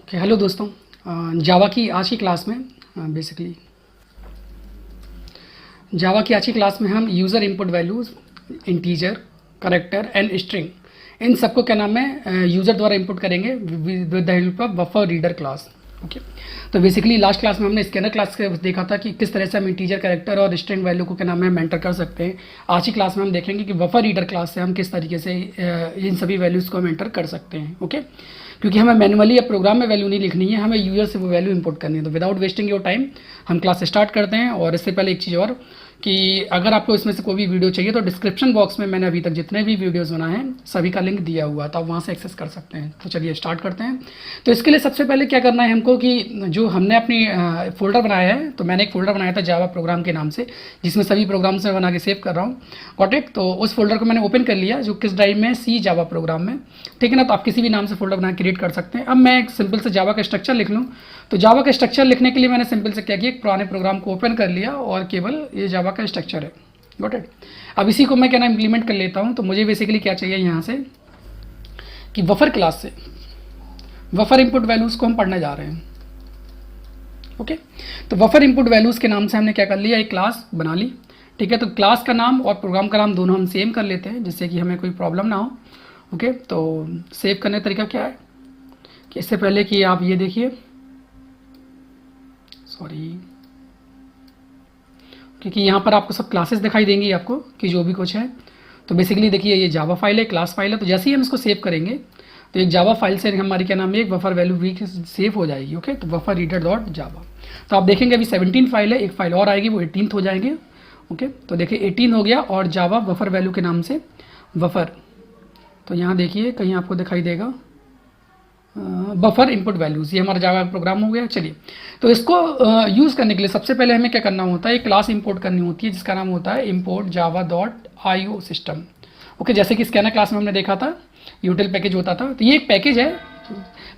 Hello दोस्तों, जावा की आज की क्लास में जावा की आज की क्लास में हम user input values, integer, character and string, इन सबको क्या नाम है यूज़र द्वारा इनपुट करेंगे with the help of buffer reader class. Okay, तो बेसिकली लास्ट क्लास में हमने स्कैनर क्लास के देखा था कि किस तरह से हम इंटीजर, करैक्टर और स्ट्रिंग वैल्यू को क्या नाम है मेंटर कर सकते हैं। आज की क्लास में हम देखेंगे कि बफर रीडर क्लास से हम किस तरीके से इन सभी वैल्यूज़ को मेंटर कर सकते हैं। ओके, क्योंकि हमें मैनुअली या प्रोग्राम में वैल्यू नहीं लिखनी है, हमें यूज़र से वो वैल्यू इंपोर्ट करनी है। तो विदाउट वेस्टिंग योर टाइम हम क्लास स्टार्ट करते हैं। और इससे पहले एक चीज़ और कि अगर आपको इसमें से कोई भी वीडियो चाहिए तो डिस्क्रिप्शन बॉक्स में मैंने अभी तक जितने भी वीडियोस बनाए हैं सभी का लिंक दिया हुआ था, वहाँ से एक्सेस कर सकते हैं। तो चलिए स्टार्ट करते हैं। तो इसके लिए सबसे पहले क्या करना है हमको कि जो हमने अपनी फोल्डर बनाया है, तो मैंने एक फ़ोल्डर बनाया था जावा प्रोग्राम के नाम से, जिसमें सभी प्रोग्राम्स मैं बना के सेव कर रहा हूँ। Got it. तो उस फोल्डर को मैंने ओपन कर लिया, जो किस ड्राइव में, सी जावा प्रोग्राम में, ठीक है ना। तो आप किसी भी नाम से फोल्डर बना क्रिएट कर सकते हैं। अब मैं एक सिंपल से जावा का स्ट्रक्चर लिख लूँ। तो जावा का स्ट्रक्चर लिखने के लिए मैंने सिंपल से क्या किया, एक पुराने प्रोग्राम को ओपन कर लिया और केवल ये जावा का स्ट्रक्चर है। Got it. अब इसी को मैं क्या ना इम्प्लीमेंट कर लेता हूँ। तो मुझे बेसिकली क्या चाहिए यहाँ से कि बफर क्लास से बफर इनपुट वैल्यूज़ को हम पढ़ने जा रहे हैं। ओके, तो बफर इनपुट वैल्यूज़ के नाम से हमने क्या कर लिया, एक क्लास बना ली। ठीक है, तो क्लास का नाम और प्रोग्राम का नाम दोनों हम सेम कर लेते हैं, जिससे कि हमें कोई प्रॉब्लम ना हो। ओके, तो सेव करने का तरीका क्या है कि इससे पहले कि आप ये देखिए, सॉरी, क्योंकि यहाँ पर आपको सब क्लासेस दिखाई देंगी आपको कि जो भी कुछ है। तो बेसिकली देखिए, ये जावा फाइल है, क्लास फाइल है। तो जैसे ही हम इसको सेव करेंगे तो एक जावा फाइल से हमारी क्या नाम है, एक बफर वैल्यू भी सेव हो जाएगी। ओके, तो बफर रीडर डॉट जावा। तो आप देखेंगे अभी 17 फाइल है, एक फाइल और आएगी, वो 18th हो जाएंगे। ओके, तो देखिए 18 हो गया और जावा बफर वैल्यू के नाम से बफर। तो यहाँ देखिए कहीं आपको दिखाई देगा बफर इनपुट वैल्यूज़, ये हमारा जावा प्रोग्राम हो गया। चलिए, तो इसको यूज़ करने के लिए सबसे पहले हमें क्या करना होता है, एक क्लास इंपोर्ट करनी होती है जिसका नाम होता है import Java dot IO system. Okay, जैसे कि स्कैनर क्लास में हमने देखा था यूटिल पैकेज होता था। तो ये एक पैकेज है।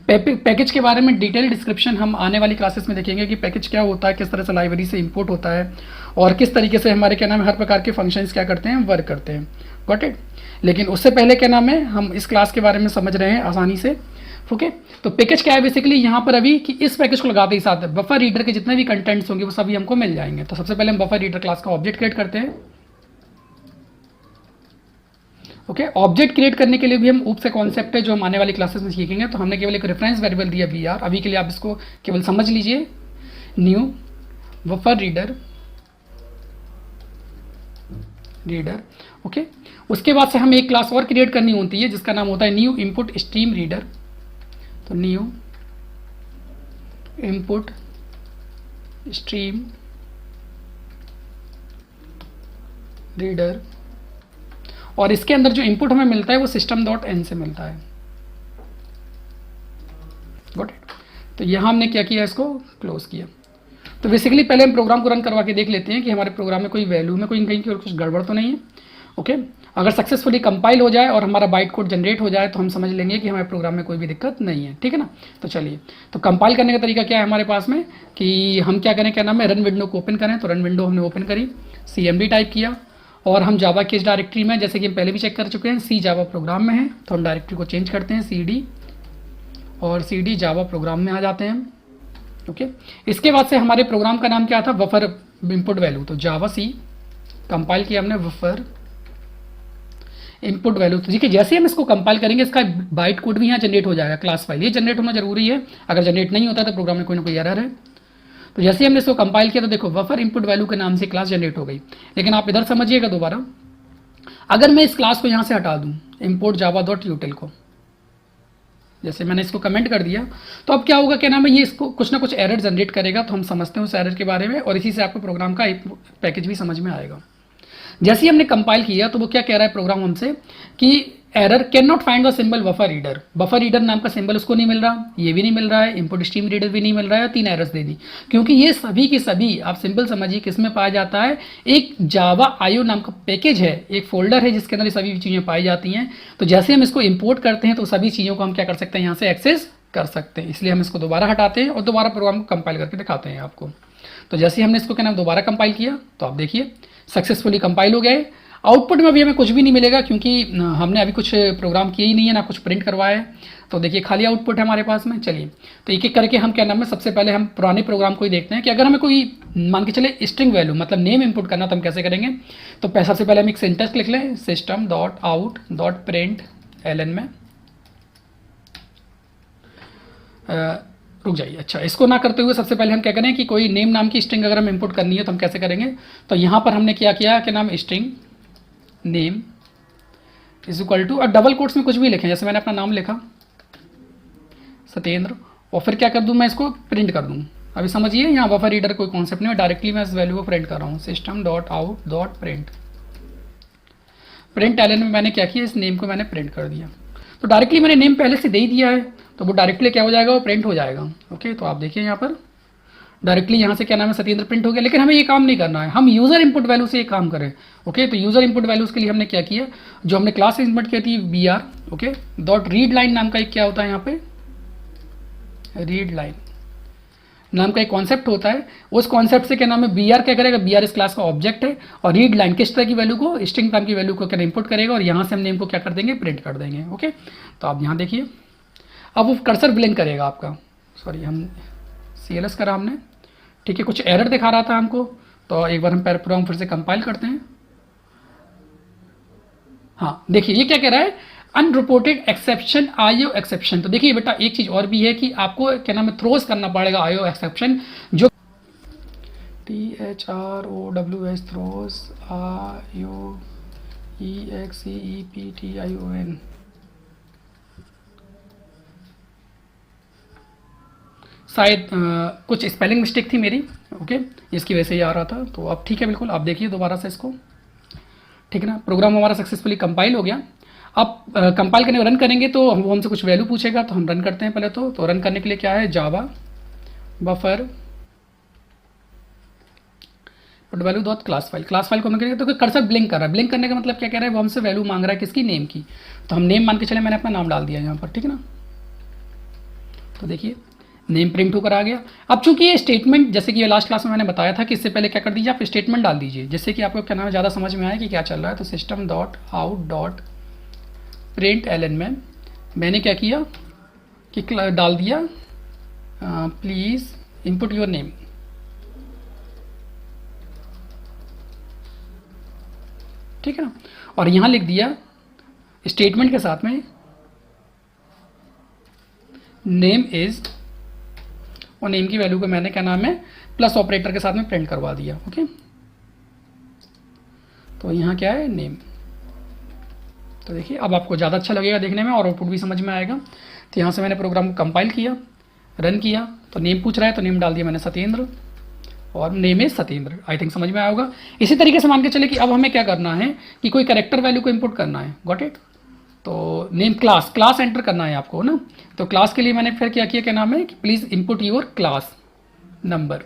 पैकेज के बारे में डिटेल डिस्क्रिप्शन हम आने वाली क्लासेस में देखेंगे कि पैकेज क्या होता है, किस तरह से लाइब्रेरी से इंपोर्ट होता है और किस तरीके से हमारे क्या नाम है हर प्रकार के फंक्शंस क्या करते हैं, वर्क करते हैं। Got it. लेकिन उससे पहले क्या नाम है, हम इस क्लास के बारे में समझ रहे हैं आसानी से। ओके, तो पैकेज क्या है बेसिकली यहाँ पर अभी कि इस पैकेज को लगाते ही साथ बफर रीडर के जितने भी कंटेंट्स होंगे वो सभी हमको मिल जाएंगे। तो सबसे पहले हम बफर रीडर क्लास का ऑब्जेक्ट क्रिएट करते हैं। ओके, ऑब्जेक्ट क्रिएट करने के लिए भी हम ऊप से कॉन्सेप्ट है जो हम आने वाली क्लासेस में सीखेंगे। तो हमने केवल एक रेफरेंस वेरिएबल दिया VR, अभी के लिए आप इसको केवल समझ लीजिए। New buffer reader. ओके, उसके बाद से हमें एक क्लास और क्रिएट करनी होती है जिसका नाम होता है न्यू इनपुट स्ट्रीम रीडर। तो न्यू इनपुट स्ट्रीम रीडर, और इसके अंदर जो इनपुट हमें मिलता है वो system.n से मिलता है। Got it. तो यहाँ हमने क्या किया, इसको क्लोज किया। तो बेसिकली पहले हम प्रोग्राम को रन करवा के देख लेते हैं कि हमारे प्रोग्राम में कोई वैल्यू में कोई कहीं की और कुछ गड़बड़ तो नहीं है। ओके, अगर सक्सेसफुली कंपाइल हो जाए और हमारा बाइट कोड जनरेट हो जाए तो हम समझ लेंगे कि हमारे प्रोग्राम में कोई भी दिक्कत नहीं है। ठीक है ना। तो चलिए, तो कंपाइल करने का तरीका क्या है हमारे पास में कि हम क्या करें, क्या नाम है, रन विंडो को ओपन करें। तो रन विंडो हमने ओपन करी, CMD टाइप किया और हम जावा की इस डायरेक्टरी में, जैसे कि हम पहले भी चेक कर चुके हैं, सी जावा प्रोग्राम में है। तो हम डायरेक्टरी को चेंज करते हैं, CD और CD जावा प्रोग्राम में आ जाते हैं। ओके, इसके बाद से हमारे प्रोग्राम का नाम क्या था, बफर इनपुट वैल्यू। तो जावा C कंपाइल किया हमने, बफर इनपुट वैल्यू। तो देखिए जैसे हम इसको कंपाइल करेंगे इसका बाइट कोड भी यहाँ जनरेट हो जाएगा। क्लास फाइल ये जनरेट होना जरूरी है, अगर जनरेट नहीं होता तो प्रोग्राम में कोई ना कोई एरर है। तो जैसे हमने इसको कंपाइल किया तो देखो बफर इनपुट वैल्यू के नाम से क्लास जनरेट हो गई। लेकिन आप इधर समझिएगा दोबारा, अगर मैं इस क्लास को यहाँ से हटा दूँ, इंपोर्ट जावा डॉट यूटिल को, जैसे मैंने इसको कमेंट कर दिया, तो अब क्या होगा, क्या नाम है, ये इसको कुछ ना कुछ एरर जनरेट करेगा। तो हम समझते हैं उस एरर के बारे में और इसी से आपको प्रोग्राम का एक पैकेज भी समझ में आएगा। जैसे ही हमने कंपाइल किया तो वो क्या कह रहा है प्रोग्राम हमसे कि error can not find the symbol buffer reader. Buffer reader नाम का सिंबल उसको नहीं मिल रहा, ये भी नहीं मिल रहा है, इनपुट स्ट्रीम रीडर भी नहीं मिल रहा है, 3 एरर्स दे दी। क्योंकि ये सभी के सभी आप सिंपल समझिए किस में पाया जाता है, एक जावा IO नाम का पैकेज है, एक फोल्डर है जिसके अंदर ये सभी चीज़ें पाई जाती हैं। तो जैसे हम इसको इंपोर्ट करते हैं तो सभी चीज़ों को हम क्या कर सकते हैं, यहाँ से एक्सेस कर सकते हैं। इसलिए हम इसको दोबारा हटाते हैं और दोबारा प्रोग्राम को कंपाइल करके दिखाते हैं आपको। तो जैसे हमने इसको क्या नाम दोबारा कंपाइल किया तो आप देखिए सक्सेसफुली कंपाइल हो गए। आउटपुट में अभी हमें कुछ भी नहीं मिलेगा क्योंकि हमने अभी कुछ प्रोग्राम किए ही नहीं है, ना कुछ प्रिंट करवाया है। तो देखिए खाली आउटपुट है हमारे पास में। चलिए तो एक एक करके हम क्या नाम है, सबसे पहले हम पुराने प्रोग्राम को ही देखते हैं कि अगर हमें कोई मान के चले स्ट्रिंग वैल्यू मतलब नेम इंपुट करना तो हम कैसे करेंगे। तो सबसे पहले हम एक सिंटेक्स लिख लें, system dot out dot print L N में रुक जाइए। अच्छा, इसको ना करते हुए सबसे पहले हम क्या करें कि कोई नेम नाम की स्ट्रिंग अगर हम इंपुट करनी है तो हम कैसे करेंगे। तो यहाँ पर हमने क्या किया कि नाम string name is equal to, और डबल कोट्स में कुछ भी लिखें, जैसे मैंने अपना नाम लिखा सत्येंद्र, और फिर क्या कर दूं मैं इसको प्रिंट कर दूं। अभी समझिए यहाँ बफर रीडर कोई कॉन्सेप्ट नहीं है, डायरेक्टली मैं इस वैल्यू को प्रिंट कर रहा हूँ, system dot out dot print print L N में मैंने क्या किया, इस नेम को मैंने प्रिंट कर दिया। तो डायरेक्टली मैंने नेम पहले से दे ही दिया है तो वो डायरेक्टली क्या हो जाएगा, वो प्रिंट हो जाएगा। ओके, तो आप देखिए यहाँ पर डायरेक्टली यहाँ से क्या नाम है सत्येंद्र प्रिंट हो गया। लेकिन हमें ये काम नहीं करना है, हम यूजर इनपुट वैल्यू से ये काम करें। ओके, तो यूजर इनपुट वैल्यूज के लिए हमने क्या किया, जो हमने क्लास इंपोर्ट की थी B R okay dot read line नाम का एक क्या होता है यहाँ पे, रीड लाइन नाम का एक कॉन्सेप्ट होता है। उस कॉन्सेप्ट से क्या नाम है बी आर क्या करेगा, बी आर इस क्लास का ऑब्जेक्ट है, और रीड लाइन किस तरह की वैल्यू को, स्ट्रिंग नाम की वैल्यू को क्या इनपुट करेगा, और यहाँ से हम नेम को क्या कर देंगे, प्रिंट कर देंगे। ओके, तो आप यहाँ देखिए अब वो कर्सर ब्लिंक करेगा आपका, सॉरी हम CLS करा हमने, ठीक है, कुछ एरर दिखा रहा था हमको। तो एक बार हम प्रोग्राम फिर से कंपाइल करते हैं। हाँ देखिए ये क्या कह रहा है, अनरिपोर्टेड एक्सेप्शन IO एक्सेप्शन। तो देखिए बेटा एक चीज और भी है कि आपको क्या नाम है थ्रोस करना पड़ेगा IO एक्सेप्शन, जो THROWS थ्रोस IOEXCEPTION शायद कुछ स्पेलिंग मिस्टेक थी मेरी, ओके इसकी वजह से ये आ रहा था। तो अब ठीक है बिल्कुल, आप देखिए दोबारा से इसको, ठीक है ना। प्रोग्राम हमारा सक्सेसफुली कंपाइल हो गया। अब कंपाइल करने रन करेंगे तो वो हमसे कुछ वैल्यू पूछेगा, तो हम रन करते हैं पहले। तो रन करने के लिए क्या है, Java buffer put value dot class file, class file को हम करेंगे तो कर्सर ब्लिंक कर रहा है। ब्लिंक करने का मतलब क्या कह रहा है, वो हमसे वैल्यू मांग रहा है किसकी, नेम की। तो हम नेम मान के चले, मैंने अपना नाम डाल दिया यहाँ पर, ठीक है ना। तो देखिए नेम प्रिंट होकर आ गया। अब चूंकि ये स्टेटमेंट, जैसे कि ये लास्ट क्लास में मैंने बताया था कि इससे पहले क्या कर दीजिए, आप स्टेटमेंट डाल दीजिए जिससे कि आपको क्या नाम है ज़्यादा समझ में आए कि क्या चल रहा है। तो system dot out dot print L N में मैंने क्या किया कि डाल दिया प्लीज़ इनपुट योर नेम, ठीक है ना। और यहाँ लिख दिया स्टेटमेंट के साथ में नेम इज, और नेम की वैल्यू को मैंने क्या नाम है प्लस ऑपरेटर के साथ में प्रिंट करवा दिया। ओके, तो यहाँ क्या है नेम। तो देखिए अब आपको ज़्यादा अच्छा लगेगा देखने में और आउटपुट भी समझ में आएगा। तो यहाँ से मैंने प्रोग्राम को कंपाइल किया, रन किया, तो नेम पूछ रहा है तो नेम डाल दिया मैंने सत्येंद्र, और name is Satyendra. I think समझ में आया होगा। इसी तरीके से मान के चले कि अब हमें क्या करना है कि कोई कैरेक्टर वैल्यू को इंपुट करना है, गॉट इट। तो नेम क्लास एंटर करना है आपको ना। तो क्लास के लिए मैंने फिर क्या किया, क्या नाम है कि please input your class number,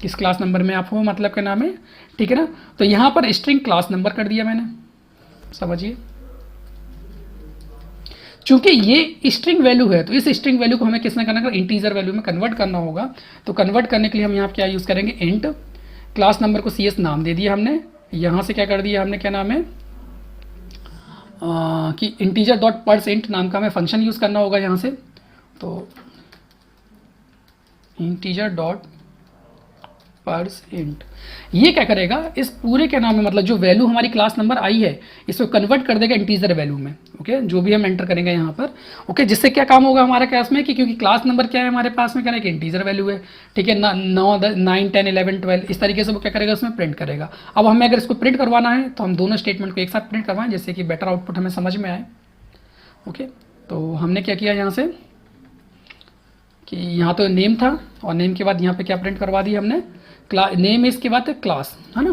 किस क्लास नंबर में आप हो, मतलब क्या नाम है, ठीक है ना। तो यहां पर स्ट्रिंग क्लास नंबर कर दिया मैंने, समझिए। चूंकि ये स्ट्रिंग वैल्यू है तो इस स्ट्रिंग वैल्यू को हमें किसने करना है, इंटीजर वैल्यू में कन्वर्ट करना होगा। तो कन्वर्ट करने के लिए हम यहाँ क्या यूज करेंगे, इंट क्लास नंबर को CS नाम दे दिया हमने। यहाँ से क्या कर दिया हमने, क्या नाम है कि इंटीजर डॉट परसेंट नाम का हमें फंक्शन यूज करना होगा यहाँ से। तो इंटीजर डॉट परसेंट ये क्या करेगा, इस पूरे के नाम में मतलब जो वैल्यू हमारी क्लास नंबर आई है इसको कन्वर्ट कर देगा इंटीजर वैल्यू में। ओके, जो भी हम एंटर करेंगे यहाँ पर, ओके, जिससे क्या काम होगा हमारे केस में कि क्योंकि क्लास नंबर क्या है हमारे पास में, क्या है कि इंटीजर वैल्यू है, ठीक है ना। 9 9 10 11 12 इस तरीके से वो क्या करेगा, उसमें प्रिंट करेगा। अब हमें अगर इसको प्रिंट करवाना है तो हम दोनों स्टेटमेंट को एक साथ प्रिंट करवाएं जिससे कि बेटर आउटपुट हमें समझ में आए। ओके, तो हमने क्या किया यहाँ से कि यहाँ तो नेम था और नेम के बाद यहाँ पे क्या प्रिंट करवा दी हमने, नेम इज के बाद क्लास, है ना।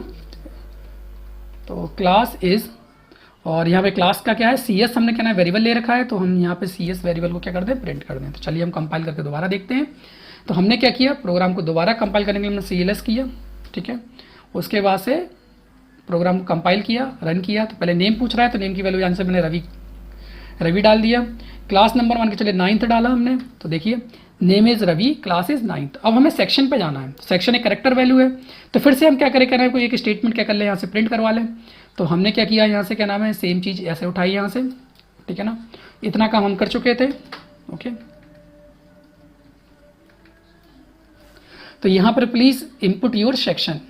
तो क्लास इज, और यहाँ पे क्लास का क्या है CS हमने क्या ना वेरिएबल ले रखा है, तो हम यहाँ पे CS वेरिएबल को क्या कर दें, प्रिंट कर दें। तो चलिए हम कंपाइल करके दोबारा देखते हैं। तो हमने क्या किया, प्रोग्राम को दोबारा कंपाइल करने के लिए हमने CLS किया, ठीक है। उसके बाद से प्रोग्राम को कंपाइल किया, रन किया। तो पहले नेम पूछ रहा है तो नेम की वैल्यू यहाँ से मैंने रवि रवि डाल दिया। क्लास नंबर मान के चले 9th डाला हमने, तो देखिए name is Ravi, class is 9th। अब हमें सेक्शन पे जाना है, सेक्शन एक करेक्टर वैल्यू है, तो फिर से हम क्या करें, कोई एक स्टेटमेंट क्या कर ले, यहाँ से प्रिंट करवा लें। तो हमने क्या किया, यहाँ से क्या नाम है, सेम चीज़ ऐसे उठाई यहाँ से, ठीक है ना। इतना काम हम कर चुके थे, ओके। तो यहाँ पर प्लीज़ इनपुट योर सेक्शन,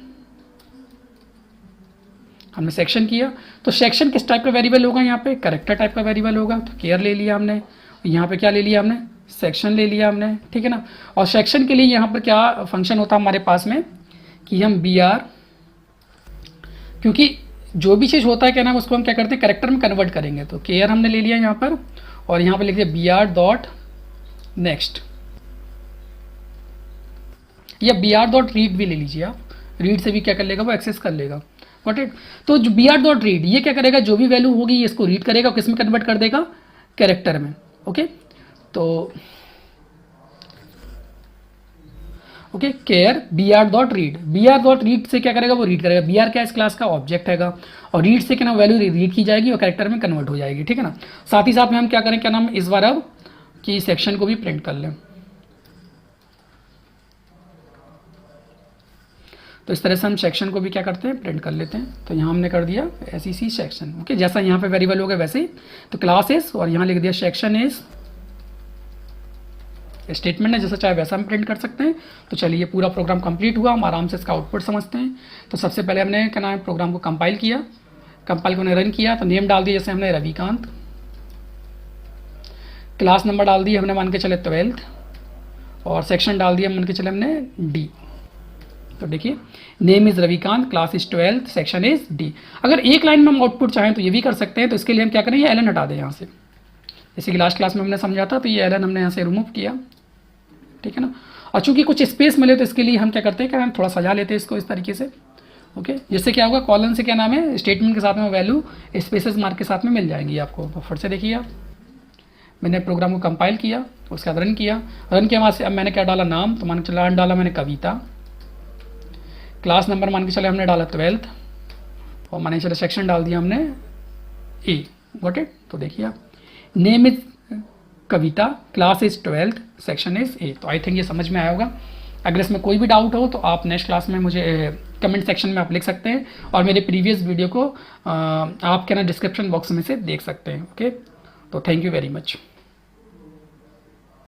हमने सेक्शन किया। तो सेक्शन किस टाइप का वेरिएबल होगा, यहाँ पे करेक्टर टाइप का वेरिएबल होगा। तो केयर ले लिया हमने, यहाँ पे क्या ले लिया हमने, सेक्शन ले लिया हमने, ठीक है ना। और सेक्शन के लिए यहाँ पर क्या फंक्शन होता है हमारे पास में कि हम br, क्योंकि जो भी चीज़ होता है क्या नाम, उसको हम क्या करते हैं, करेक्टर में कन्वर्ट करेंगे। तो केयर हमने ले लिया यहाँ पर, और यहाँ पर लिख दिया br डॉट नेक्स्ट, या br डॉट रीड भी ले लीजिए आप, रीड से भी क्या कर लेगा, वो एक्सेस कर लेगा, गॉट इट। तो जो br डॉट रीड, ये क्या करेगा, जो भी वैल्यू होगी ये इसको रीड करेगा, किस में कन्वर्ट कर देगा, कैरेक्टर में, ओके। तो okay, care br dot read, br dot read से क्या करेगा, वो रीड करेगा। br क्या इस क्लास का ऑब्जेक्ट हैगा, और रीड से क्या ना वैल्यू रीड की जाएगी और कैरेक्टर में कन्वर्ट हो जाएगी, ठीक है ना। साथ ही साथ में हम क्या करें, क्या नाम, इस बार अब कि सेक्शन को भी प्रिंट कर लें। तो इस तरह से हम सेक्शन को भी क्या करते हैं, प्रिंट कर लेते हैं। तो यहाँ हमने कर दिया SEC सेक्शन, ओके, जैसा यहाँ पे वेरिएबल होगा वैसे ही। तो क्लास इज, और यहाँ लिख दिया सेक्शन इज, स्टेटमेंट है, जैसा चाहे वैसा हम प्रिंट कर सकते हैं। तो चलिए पूरा प्रोग्राम कंप्लीट हुआ, हम आराम से इसका आउटपुट समझते हैं। तो सबसे पहले हमने क्या नाम है, प्रोग्राम को कंपाइल किया, कंपाइल को रन किया। तो नेम डाल दिया जैसे हमने रविकांत, क्लास नंबर डाल दिया हमने मान के चले 12th, और सेक्शन डाल दिया मान के चले हमने D। तो देखिए name is Ravikant, class is 12th, section is D। अगर एक लाइन में हम आउटपुट चाहें तो ये भी कर सकते हैं। तो इसके लिए हम क्या करें, ये एलन हटा दें यहाँ से, जैसे कि लास्ट क्लास में हमने समझा था। तो ये एलन हमने यहाँ से रिमूव किया, ठीक है ना। और चूंकि कुछ स्पेस मिले तो इसके लिए हम क्या करते हैं, क्या हम थोड़ा सजा लेते हैं इसको इस तरीके से, ओके। जिससे क्या होगा, कॉलन से क्या नाम है, स्टेटमेंट के साथ में वैल्यू स्पेसेस मार्क के साथ में मिल जाएंगी आपको। तो फिर से देखिए आप, मैंने प्रोग्राम को कंपाइल किया, उसके बाद रन किया, रन के बाद से अब मैंने क्या डाला, नाम, तो मान के चला डाला मैंने कविता, क्लास नंबर मान के चले हमने डाला 12th, और मान के चले सेक्शन डाल दिया हमने A, गॉट इट। तो देखिए आप, name is Kavita, class is 12th, section is A। तो आई थिंक ये समझ में आया होगा। अगर इसमें कोई भी डाउट हो तो आप नेक्स्ट क्लास में मुझे कमेंट सेक्शन में आप लिख सकते हैं, और मेरे प्रीवियस वीडियो को आप क्या ना डिस्क्रिप्शन बॉक्स में से देख सकते हैं, ओके। तो थैंक यू वेरी मच।